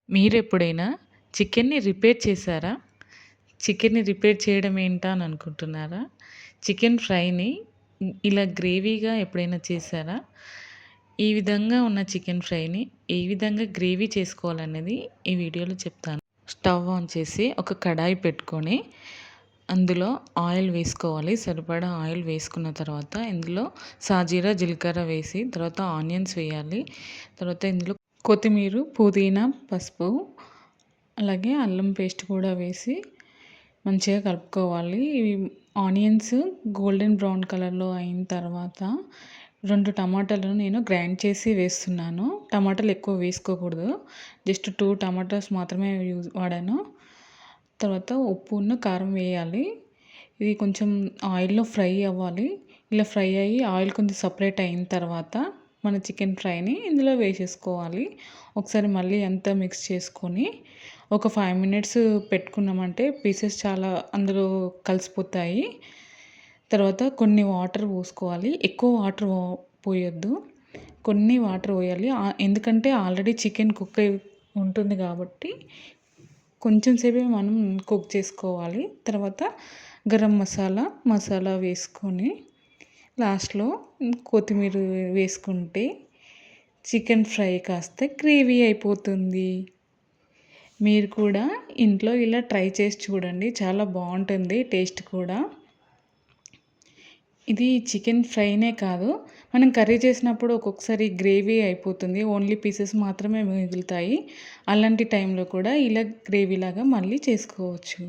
మీరెప్పుడైనా చికెన్‌ని రిపేర్ చేశారా? చికెన్‌ని రిపేర్ చేయడం ఏంటా అని అనుకుంటున్నారా? చికెన్ ఫ్రైని ఇలా గ్రేవీగా ఎప్పుడైనా చేశారా? ఈ విధంగా ఉన్న చికెన్ ఫ్రైని ఏ విధంగా గ్రేవీ చేసుకోవాలనేది ఈ వీడియోలో చెప్తాను. స్టవ్ ఆన్ చేసి ఒక కడాయి పెట్టుకొని అందులో ఆయిల్ వేసుకోవాలి. సరిపడా ఆయిల్ వేసుకున్న తర్వాత ఇందులో సాజీరా, జీలకర్ర వేసి తర్వాత ఆనియన్స్ వేయాలి. తర్వాత ఇందులో కొత్తిమీర, పుదీనా, పసుపు అలాగే అల్లం పేస్ట్ కూడా వేసి మంచిగా కలుపుకోవాలి. ఇవి ఆనియన్స్ గోల్డెన్ బ్రౌన్ కలర్‌లో అయిన తర్వాత 2 టమాటాలను నేను గ్రైండ్ చేసి వేస్తున్నాను. టమాటాలు ఎక్కువ వేసుకోకూడదు. జస్ట్ 2 టమాటాస్ మాత్రమే వాడాను. తర్వాత ఉప్పును, కారం వేయాలి. ఇది కొంచెం ఆయిల్‌లో ఫ్రై అవ్వాలి. ఇలా ఫ్రై అయ్యి ఆయిల్ కొంచెం సపరేట్ అయిన తర్వాత మన చికెన్ ఫ్రైని ఇందులో వేసేసుకోవాలి. ఒకసారి మళ్ళీ అంతా మిక్స్ చేసుకొని ఒక 5 మినిట్స్ పెట్టుకున్నామంటే పీసెస్ చాలా అందులో కలిసిపోతాయి. తర్వాత కొన్ని వాటర్ పోసుకోవాలి. ఎక్కువ వాటర్ పోయొద్దు. కొన్ని వాటర్ పోయాలి. ఎందుకంటే ఆల్రెడీ చికెన్ కుక్ అయి ఉంటుంది కాబట్టి కొంచెం సేపే మనం కుక్ చేసుకోవాలి. తర్వాత గరం మసాలా వేసుకొని లాస్ట్‌లో కొత్తిమీర వేసుకుంటే చికెన్ ఫ్రై కాస్త గ్రేవీ అయిపోతుంది. మీరు కూడా ఇంట్లో ఇలా ట్రై చేసి చూడండి. చాలా బావుంటుంది టేస్ట్ కూడా. ఇది చికెన్ ఫ్రైనే కాదు, మనం కర్రీ చేసినప్పుడు ఒక్కొక్కసారి గ్రేవీ అయిపోతుంది. ఓన్లీ పీసెస్ మాత్రమే మిగులుతాయి. అలాంటి టైంలో కూడా ఇలా గ్రేవీలాగా మళ్ళీ చేసుకోవచ్చు.